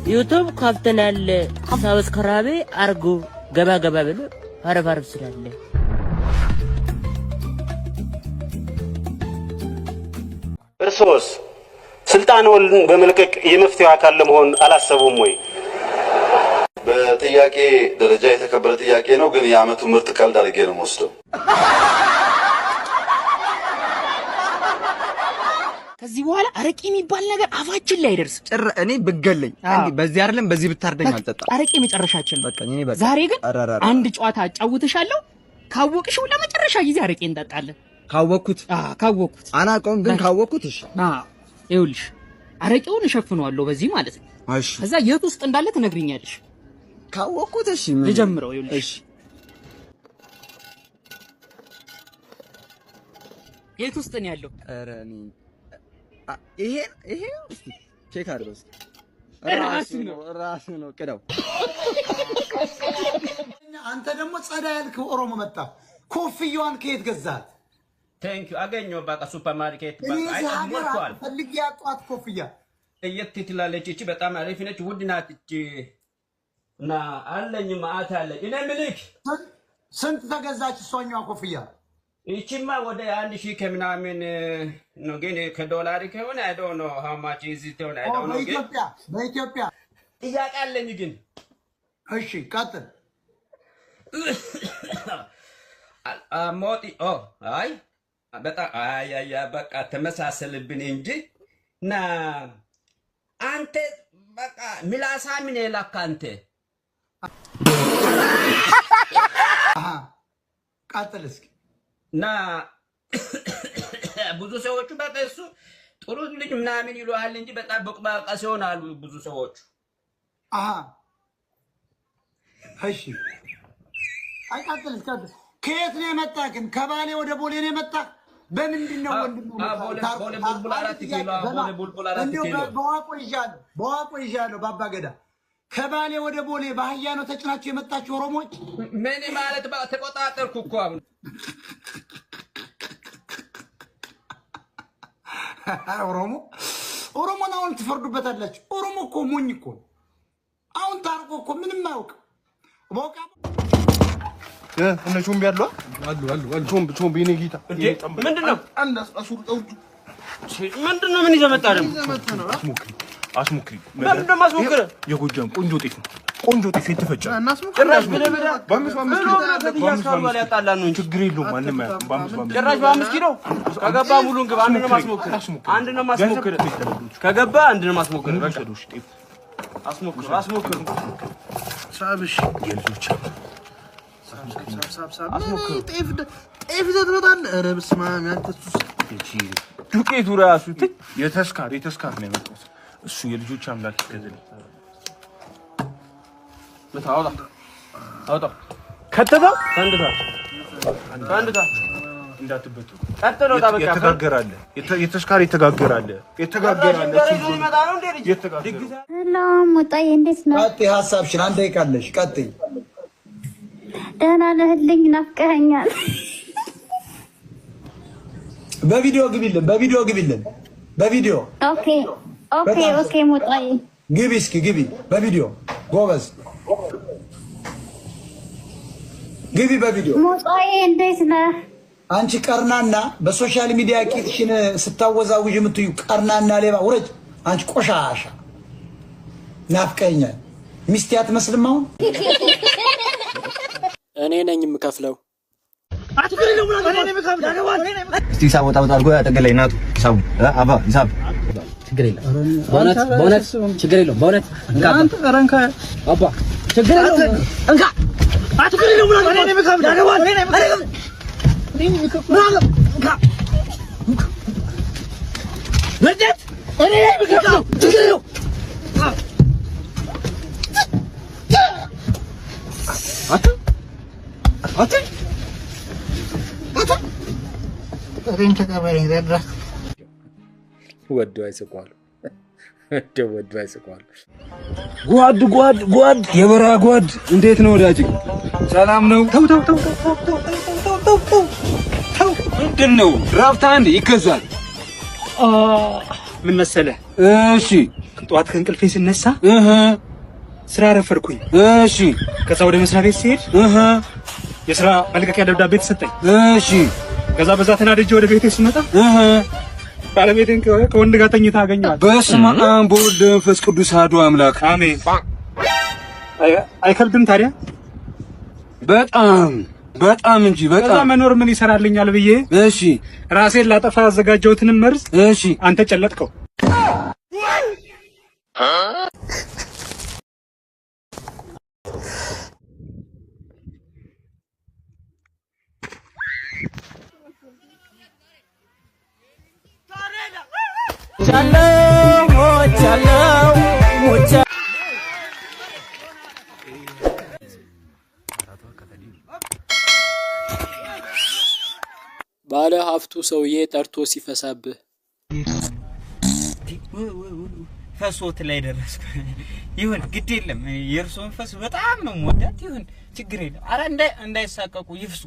ዩቲዩብ ካፍተናል ሰብስክራይብ አርጉ ገባ ገባ ብሎ አረፍ ስላለ እርሶስ ስልጣኑን በመልቀቅ የመፍትሄው አካል ለመሆን አላሰቡም ወይ? በጥያቄ ደረጃ የተከበረ ጥያቄ ነው፣ ግን የዓመቱ ምርጥ ቀልድ አድርጌ ነው የምወስደው። ከዚህ በኋላ አረቄ የሚባል ነገር አፋችን ላይ አይደርስ። እኔ ብገለኝ እንዴ በዚህ አይደለም በዚህ ብታርደኝ አልጠጣም። አረቄ መጨረሻችን በቃ እኔ በቃ ዛሬ ግን አንድ ጨዋታ አጫውትሻለሁ። ካወቅሽው ለመጨረሻ ጊዜ አረቄ እንጠጣለን። ካወቅኩት አናውቀውም፣ ግን ካወቅኩት እሺ። ይኸውልሽ አረቄውን እሸፍነዋለሁ በዚህ ማለት ነው። እሺ ከዛ የት ውስጥ እንዳለ ትነግሪኛለሽ። ካወቅኩት እሺ ልጀምረው። ይኸውልሽ እሺ የት ውስጥ ነው ያለው? ኧረ እኔ ይሄ እስቲ ቼክ አድርገው እስቲ። ራሱ ነው ቅዳው። አንተ ደግሞ ጸዳ ያልክ ኦሮሞ መጣ። ኮፍያዋን ከየት ገዛት? ቴንክ ዩ አገኘው። በቃ ሱፐርማርኬት በቃ አይተምርኳል። ፈልጊ ያጧት ኮፍያ እየት ትላለች። እቺ በጣም አሪፍ ነች፣ ውድ ናት። እቺ እና አለኝ ማአት አለኝ። እኔ ምልክ ስንት ተገዛች እሷኛዋ ኮፍያ? እቺማ ወደ 1000 ከምናምን ነው፣ ግን ከዶላር ከሆነ አይ ዶንት ኖ ሃው ማች ኢዝ ኢት ሆነ አይ ዶንት ኖ። ግን በኢትዮጵያ ጥያቄ አለኝ ግን። እሺ ቀጥል። ሞቲ አይ በጣም አይ በቃ ተመሳሰልብን እንጂ ና አንተ በቃ ምላሳም ነህ ለካ አንተ። ቀጥል እስኪ። ና ብዙ ሰዎቹ በቃ እሱ ጥሩ ልጅ ምናምን ይሉሃል እንጂ በጣም በቅባቃ ሲሆን አሉ ብዙ ሰዎቹ። እሺ አይ ቀጥል። ከየት ነው የመጣ ግን? ከባሌ ወደ ቦሌ ነው የመጣ? በምንድን ነው ወንድሙ? ቦሌ ቡልቡል 4 ኪሎ ቦሌ ቡልቡል 4 ኪሎ በዋቆ ይዣለሁ ባባ ገዳ። ከባሌ ወደ ቦሌ በአህያ ነው ተጭናችሁ የመጣችሁ ኦሮሞች? ምን ማለት ተቆጣጠርኩ እኮ አሁን። ኦሮሞን አሁን ትፈርዱበታላችሁ። ኦሮሞ እኮ ሞኝ እኮ አሁን ታርቆ እኮ ምንም አያውቅ። ቦቃ እነ ቾምቢ አሉ ቾምቢ የእኔ ጌታ ምንድነው? ምንድነው? ምን ይዘህ መጣህ ደግሞ? አስሞክሪ ምንድነው ማስሞክረህ? የጎጃም ቆንጆ ጤፍ ነው። ቆንጆ ጤፍ የተፈጨ ጭራሽ ችግር የለውም። ማንም አያውቅም። ጭራሽ በ5 ኪሎ ከገባ ሙሉን ግባ። አንድ ነው ማስሞክረህ። ከገባ አንድ ነው ማስሞክረህ። በቃ አስሞክር ሳብሽ የልጆች ጤፍ ዘትሮታል። ኧረ በስመ አብ ያንተሱስ ዱቄቱ ራሱ የተስካር ነው የመጣው። እሱ የልጆች አምላክ ይገደል። አውጣ ከተተው አንድታ እንዳትበቱ ቀጥሎ ታበቃ የተጋገራለ የተስካር የተጋገራለ ሰላም ወጣዬ፣ እንዴት ነው? ቀጥይ ሀሳብሽን። አንዴ ካለሽ ቀጥይ። ደህና ነህልኝ? ናፍቀኸኛል። በቪዲዮ ግቢልን። ኦኬ ሞጣዬ ግቢ፣ እስኪ ግቢ በቪዲዮ ጎበዝ ግቢ በቪዲዮ። ሞጣዬ እንዴት ነህ? አንቺ ቀርናና በሶሻል ሚዲያ ቂጥሽን ስታወዛውዥ የምትዩ ቀርናና ሌባ ውረጅ። አንቺ ቆሻሻ ናፍቀኸኛል። ሚስቴ አትመስልም አሁን። እኔ ነኝ የምከፍለው። እስቲ ሂሳብ ወጣ አድርጎ ያጠገለኝ ናቱ ሂሳቡ አባ ሂሳብ ችግር የለም በእውነት ችግር የለውም በእውነት እንካ አባ ችግር የለውም እንካ ችግር የለውም እኔ ነኝ የምከፍለው። ወዶ አይስቋል። ጓድ የበራ ጓድ እንዴት ነው ወዳጅ? ሰላም ነው? ተው ምንድን ነው? ራፍታ አንድ ይገዛል። ምን መሰለህ? እሺ ጠዋት ከእንቅልፌ ስነሳ ስራ ረፈርኩኝ። እሺ ከዛ ወደ መስሪያ ቤት ሲሄድ የስራ መልቀቂያ ደብዳቤ ተሰጠኝ። እሺ ከዛ በዛ ተናድጄ ወደ ቤቴ ስመጣ ባለቤቴን ከወንድ ጋር ተኝታ አገኘኋት። በስመ አብ ወወልድ ወመንፈስ ቅዱስ አሐዱ አምላክ አሜን። አይከብድም ታዲያ? በጣም እንጂ በጣም። ከዛ መኖር ምን ይሰራልኛል ብዬ እሺ ራሴን ላጠፋ ያዘጋጀሁትን መርዝ እሺ አንተ ጨለጥከው። ባለ ሀብቱ ሰውዬ ጠርቶ ሲፈሳብህ ፈሶት ላይ ደረስኩ። ይሁን ግድ የለም የእርሶን ፈስ በጣም ነው የምወዳት። ይሁን ችግር የለም። አረ እንዳይሳቀቁ ይፍሱ።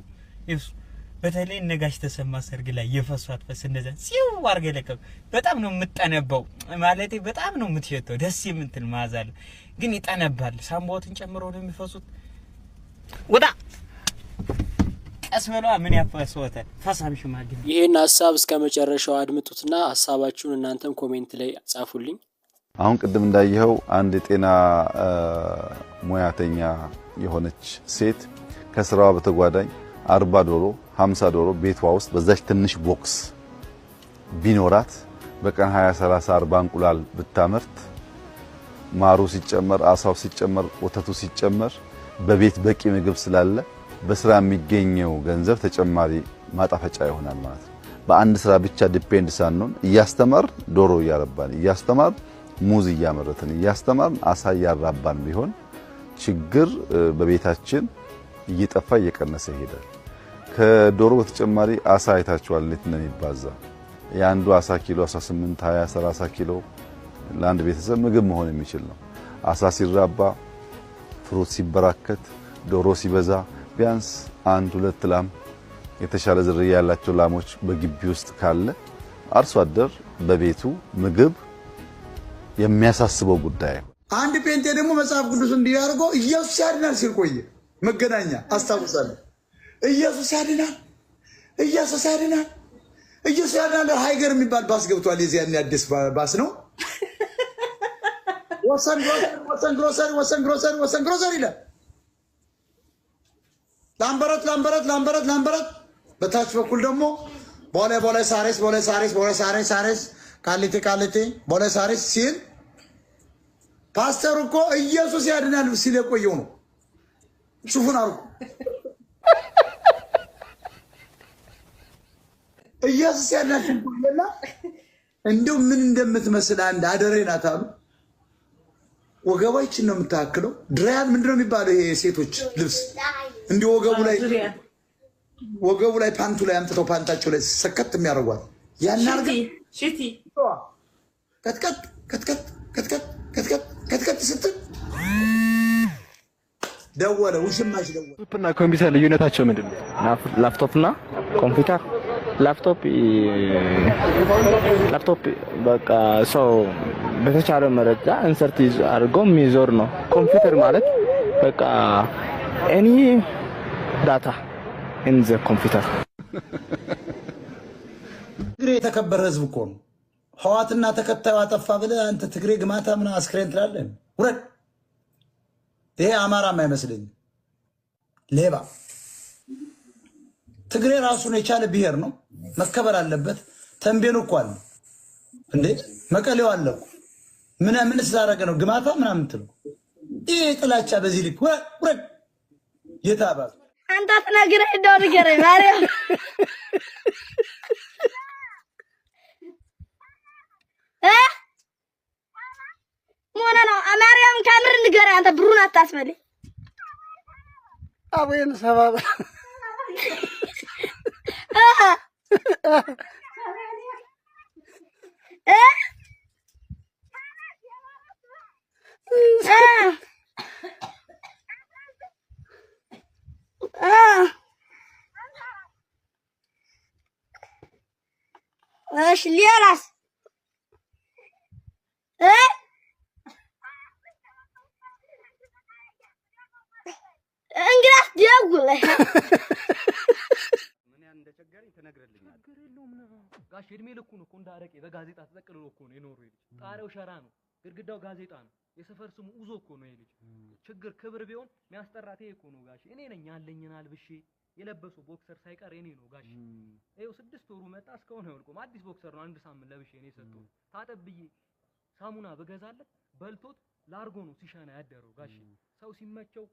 በተለይ ነጋሽ ተሰማ ሰርግ ላይ የፈሷት ፈስ እንደዛ ሲው አርገ ለከብ በጣም ነው የምጠነባው። ማለቴ በጣም ነው የምትሸተው። ደስ የምትል መዓዛ አለ፣ ግን ይጠነባል። ሳምባዎትን ጨምሮ ነው የሚፈሱት። ወዳ ቀስመሏ ምን ያፈሰውታል? ፈሳም ሽማግሌ። ይሄን ሐሳብ እስከ መጨረሻው አድምጡትና ሐሳባችሁን እናንተም ኮሜንት ላይ ጻፉልኝ። አሁን ቅድም እንዳየኸው አንድ የጤና ሙያተኛ የሆነች ሴት ከስራዋ በተጓዳኝ 40 ዶሮ 50 ዶሮ ቤቷ ውስጥ በዛች ትንሽ ቦክስ ቢኖራት በቀን 20 30 40 እንቁላል ብታመርት ማሩ ሲጨመር አሳው ሲጨመር ወተቱ ሲጨመር በቤት በቂ ምግብ ስላለ በስራ የሚገኘው ገንዘብ ተጨማሪ ማጣፈጫ ይሆናል ማለት ነው። በአንድ ስራ ብቻ ዲፔንድ ሳንሆን እያስተማር ዶሮ እያረባን እያስተማር ሙዝ እያመረትን እያስተማር አሳ እያራባን ቢሆን ችግር በቤታችን እየጠፋ እየቀነሰ ይሄዳል። ከዶሮ በተጨማሪ አሳ አይታችኋል እንዴት እንደሚባዛ። የአንዱ አሳ ኪሎ 18 20 30 ኪሎ ለአንድ ቤተሰብ ምግብ መሆን የሚችል ነው። አሳ ሲራባ ፍሩት ሲበራከት ዶሮ ሲበዛ ቢያንስ 1-2 ላም የተሻለ ዝርያ ያላቸው ላሞች በግቢ ውስጥ ካለ አርሶ አደር በቤቱ ምግብ የሚያሳስበው ጉዳይ። አንድ ጴንጤ ደግሞ መጽሐፍ ቅዱስ እንዲያርጎ ኢየሱስ ያድናል ሲል ቆየ። መገናኛ አስታውሳለሁ። ኢየሱስ ያድናል፣ ኢየሱስ ያድናል፣ ኢየሱስ ያድናል። ሃይገር የሚባል ባስ ገብቷል። የዚያን አዲስ ባስ ነው። ወሰን ግሮሰሪ ይላል። ላምበረት በታች በኩል ደግሞ ቦሌ ሳሬስ ቃሊቲ ቦሌ ሳሬስ ሲል ፓስተር እኮ ኢየሱስ ያድናል ሲል የቆየው ነው። ሹፉን አርጉ። ኢየሱስ ያድናል ሲልና እንደው ምን እንደምትመስል አንድ አደሬ ናት አሉ። ወገባችን ነው የምታክለው። ድራያን ምንድነው የሚባለው? ይሄ ሴቶች ልብስ እንዲህ ወገቡ ላይ ፓንቱ ላይ አምጥተው ፓንታቸው ላይ ሰከት የሚያደርጓት ያናርግ ሽቲ ከትከት ስትል ደወለ። ውሽማሽ ደወለ። ላፕቶፕና ኮምፒውተር ልዩነታቸው ምንድን ነው? ላፕቶፕና ኮምፒውተር ላፕቶፕ በቃ ሰው በተቻለ መረጃ ኢንሰርት አድርጎ የሚዞር ነው። ኮምፒውተር ማለት በቃ ኤኒ ዳታ ኢን ዘ ኮምፒውተር። ትግሬ የተከበረ ህዝብ እኮ ነው። ህዋትና ተከታዩ አጠፋ ብለህ አንተ ትግሬ ግማታ ምን አስክሬን ትላለህ? ውረድ። ይሄ አማራም አይመስለኝም። ሌባ ትግሬ ራሱን የቻለ ብሔር ነው፣ መከበር አለበት። ተንቤኑ እኮ አለ እንዴ፣ መቀሌው አለ እኮ። ምን ስላደረገ ነው ግማታ ምናምን ትለው? ይሄ ጥላቻ በዚህ ልክ ውረድ። የታባል አንተ ተናግረህ እንደው ንገረኝ ማርያም ሞና ነው ማርያም ካምር ንገረኝ። አንተ ብሩን አታስመልኝ። አቦዬን ሰባብ ايش اللي راس ላይ ምን ያን እንደቸገረኝ ተነግረልኛል ጋሽ እድሜ ልኩን እኮ እንዳረቄ በጋዜጣ ተጠቅልሎ እኮ ነው የኖሩ ይልኝ ጣሪያው ሸራ ነው ግድግዳው ጋዜጣ ነው የሰፈር ስሙ ኡዞ እኮ ነው ይልኝ ችግር ክብር ቢሆን የሚያስጠራት ይሄ እኮ ነው ጋሽ እኔ ነኝ ያለኝን አልብሼ የለበሰው ቦክሰር ሳይቀር እኔ ነው ጋሽ ይሄው 6 ወሩ መጣ እስካሁን አይወልቆም አዲስ ቦክሰር ነው አንድ ሳምንት ለብሼ እኔ ሰጠው ታጠብዬ ሳሙና በገዛለት በልቶት ላርጎ ነው ሲሻና ያደረው ጋሽ ሰው ሲመቸው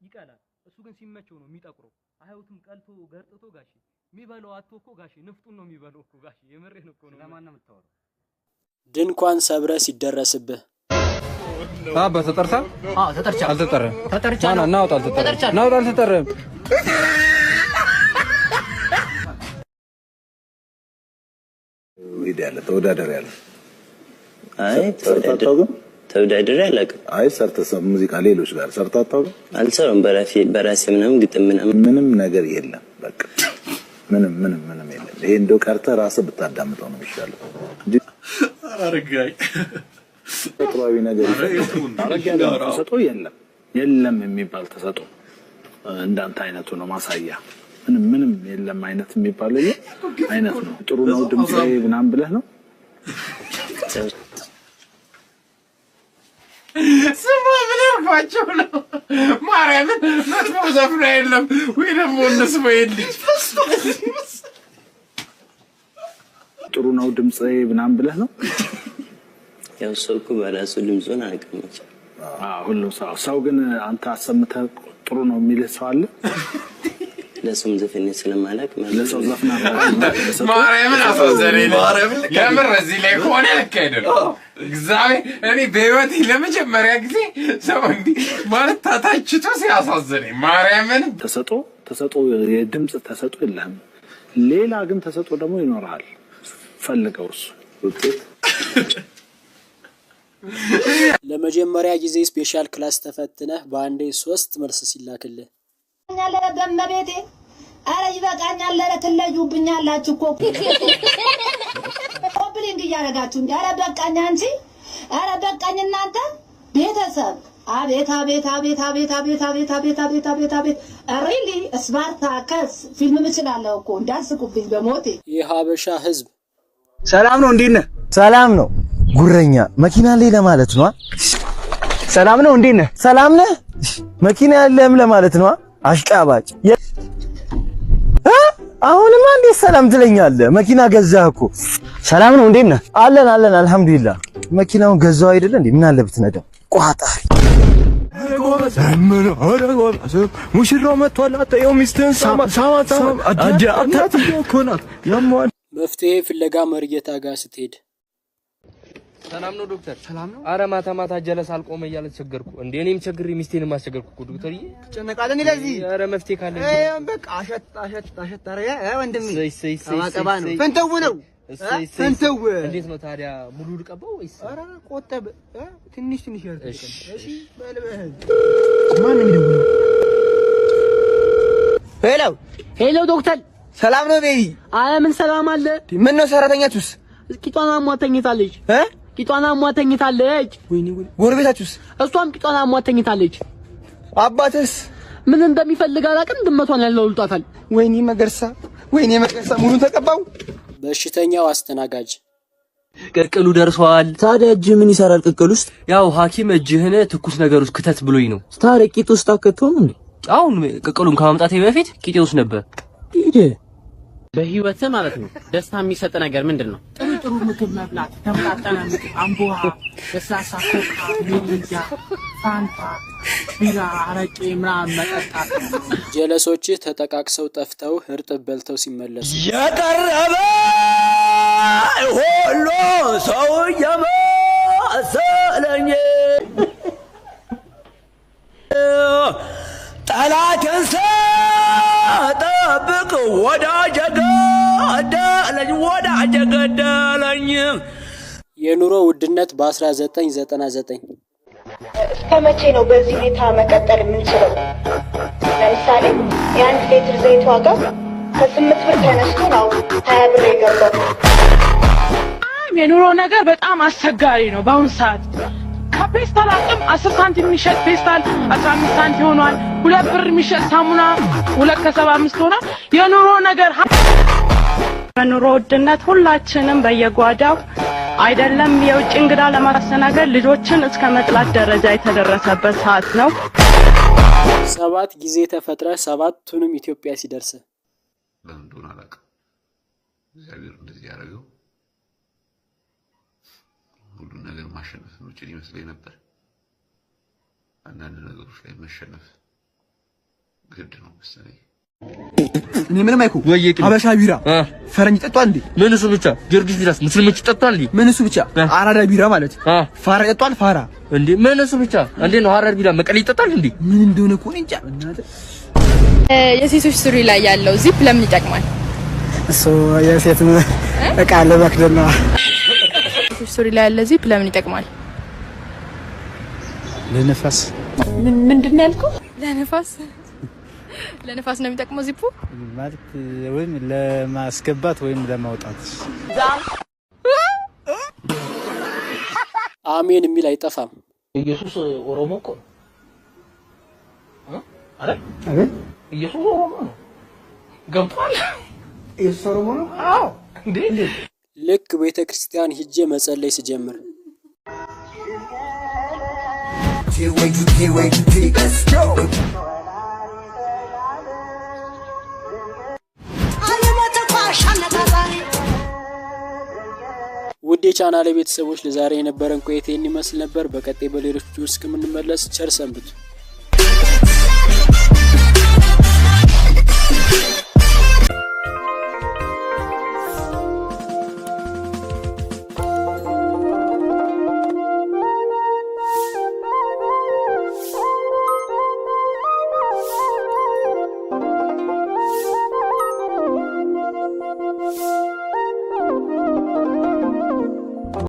ይቀላል እሱ ግን ሲመቸው ነው የሚጠቅረው አይሁትም ቀልቶ ገርጥቶ ጋሽ የሚበለው አጥቶ እኮ ጋሽ ንፍጡን ነው የሚበለው እኮ ጋሽ የምሬን እኮ ነው ለማን ነው የምታወራው ድንኳን ሰብረ ሲደረስብህ አባ ተጠርታ ተጠርቻ አልተጠረም ተጠርቻ ናውጣ አልተጠረም ናውጣ አልተጠረም ይዳለ ተወዳደር ያለ አይ ተወዳደር ያለቀ አይ ሰርተህ ሙዚቃ ሌሎች ጋር ሰርተህ አታውቅም አልሰራም በራሴ ምንም ነገር የለም በቃ ምንም የለም ይሄ እንደው ቀርተህ ራስህ ብታዳምጠው ነው የሚሻለው እንጂ አረጋይ ተጥራዊ ነገር ተሰጦ የለም የሚባል ተሰጦ እንዳንተ አይነቱ ነው ማሳያ ምንም የለም አይነት የሚባል አይነት ነው ጥሩ ነው ድምጽ ምናምን ብለህ ነው ስማ ብለፋቸው ነው ማርያምን መጥፎ ዘፍና የለም ወይ ደግሞ እነሱ ወይልኝ ጥሩ ነው ድምጽ ምናምን ብለህ ነው ያው ሰውኩ በራሱ ድምጹን አቀመጭ ሁሉም ሰው ግን አንተ አሰምተህ ጥሩ ነው የሚልህ ሰው አለ ለሱም ዘፈን ስለማላክ ለሰው ዘፈና ማርያምን አሳዘነኝ ከምር እዚህ ላይ ሆነ ለከደለ እግዚአብሔር እኔ በህይወቴ ለመጀመሪያ ጊዜ ሰው እንዲ ማለት ታታችቶ ሲያሳዘነኝ ማርያምን ተሰጦ የድምጽ ተሰጦ የለህም ሌላ ግን ተሰጦ ደግሞ ይኖርሃል ፈልገው እሱ ውጤት ለመጀመሪያ ጊዜ ስፔሻል ክላስ ተፈትነህ በአንዴ 3 መልስ ሲላክልህ ያለ በመቤቴ አረ ይበቃኛል ለተለዩብኛላችሁ እኮ ኮምፕሊንግ ያረጋችሁ እንዴ አረ በቃኝ አንቺ አረ በቃኝ እናንተ ቤተሰብ አቤት ሪሊ ስፓርታከስ ፊልም ምችላለሁ እኮ እንዳስቁብኝ በሞቴ የሀበሻ ህዝብ ሰላም ነው እንዴት ነህ ሰላም ነው ጉረኛ መኪና ላይ ለማለት ነው ሰላም ነው እንዴት ነህ ሰላም ነህ መኪና ያለም ለማለት ነው አሽቃባጭ አሁንማ እንዴት ሰላም ትለኛለህ መኪና ገዛህ እኮ ሰላም ነው እንዴት ነህ አለን አልহামዱሊላህ መኪናውን ገዛው አይደለ እንዴ ምን አለበት ነዳ ቋጣሪ ሙሽራው መጥቷል አጣየው ሚስትን ሳማ አጃታት ኮናት ያሟል መፍትሄ ፍለጋ መርጌታ ጋር ስትሄድ ሰላም ነው ዶክተር ሰላም ነው አረ ማታ ጀለስ አልቆመ እያለ ተቸገርኩ እንዴ እኔም ቸግሬ ሚስቴንም አስቸገርኩ እኮ ዶክተርዬ ተጨነቃለን ለዚህ አረ መፍትሄ ካለ በቃ አሸት አረ ወንድሜ ሰማቀባ ነው ፈንተው ነው ፈንተው እንዴት ነው ታዲያ ሙሉ ልቀባው ወይስ አረ ቆጠብ ትንሽ ያርተሽ እሺ በልበህ ማን ነው ሄሎ ዶክተር ሰላም ነው በይ አረ ምን ሰላም አለ ምን ነው ሰራተኛቱስ ቂጧን አሟተኝታለች ቂጧን አሟተኝታለች ወይኔ ጎረቤታችሁስ እሷም ቂጧን አሟተኝታለች አባትስ ምን እንደሚፈልግ አላውቅም ድመቷን ያለውልጧታል ወይኔ መገርሳ ሙሉን ተቀባው በሽተኛው አስተናጋጅ ቅቅሉ ደርሷል ታዲያ እጅ ምን ይሰራል ቅቅል ውስጥ ያው ሐኪም እጅህን ትኩስ ነገር ውስጥ ክተት ብሎኝ ነው ታዲያ ቂጥ ውስጥ አከተው እንዴ አሁን ቅቅሉን ከማምጣቴ በፊት ቂጤ ውስጥ ነበር ሂደ በህይወት ማለት ነው ደስታ የሚሰጥ ነገር ምንድነው ጥሩ ምግብ መብላት ተመጣጣና ምግብ አምቦሃ ለስላሳ ኮካ ሚሪንዳ ፋንታ ቢራ አረቄ ምናምን መጠጣት ጀለሶች ተጠቃቅሰው ጠፍተው እርጥብ በልተው ሲመለሱ ያቀረበ ሁሉ ሰው የመሰለኝ ጠላትን ጠብቅ ወዳጀ ገደለኝ የኑሮ ውድነት በ1999 እስከመቼ ነው በዚህ ሁኔታ መቀጠል የምንችለው? ለምሳሌ የአንድ ሊትር ዘይት ዋጋ ከ8 ብር ተነስቶ ነው 20 ብር የገባው። የኑሮ ነገር በጣም አስቸጋሪ ነው በአሁኑ ሰዓት በፔስታል አቅም 10 ሳንቲም የሚሸጥ ፔስታል 15 ሳንቲም ሆኗል። 2 ብር የሚሸጥ ሳሙና 2.75 ሆኗል። የኑሮ ነገር በኑሮ ውድነት ሁላችንም በየጓዳው አይደለም የውጭ እንግዳ ለማስተናገድ ልጆችን እስከ መጥላት ደረጃ የተደረሰበት ሰዓት ነው። 7 ጊዜ ተፈጥረ 7ቱንም ኢትዮጵያ ሲደርስ ለምንድን አላውቅም። እግዚአብሔር እንደዚህ ያደረገው ሁሉን ነገር ማሸነፍ ነው ይመስለኝ ነበር። አንዳንድ ነገሮች ላይ መሸነፍ ግድ ነው መሰለኝ። እኔ ምንም አይኩ ሀበሻ ቢራ ፈረንጅ ጠጥቷል እንዴ? ምን እሱ ብቻ ጊዮርጊስ ቢራስ ሙስሊሞች ጠጥቷል እንዴ? ምን እሱ ብቻ አራዳ ቢራ ማለት ፋራ ጠጥቷል። ፋራ እንዴ? ምን እሱ ብቻ እንዴ ነው ሀረር ቢራ መቀሌ ጠጥቷል እንዴ? ምን እንደሆነ እኮ እንጃ። የሴቶች ሱሪ ላይ ያለው ዚፕ ለምን ይጠቅማል? እሱ የሴት እቃ ለመክደን ነው። የሴቶች ሱሪ ላይ ያለ ዚፕ ለምን ይጠቅማል? ለነፋስ። ምንድነው ያልከው? ለነፋስ ነው የሚጠቅመው ዚፑ ማለት ወይም ለማስገባት ወይም ለማውጣት። አሜን የሚል አይጠፋም። ኢየሱስ ኦሮሞ እኮ አይደል? ኢየሱስ ኦሮሞ ነው። ገብቷል? ኢየሱስ ኦሮሞ ነው? አዎ። እንዴ ልክ ቤተክርስቲያን ሂጄ መጸለይ ሲጀምር ውድ የቻናሌ ቤተሰቦች ለዛሬ የነበረን ቆይታ ይመስል ነበር። በቀጣይ በሌሎች ቪዲዮዎች እስከምንመለስ ቸር ሰንብቱ።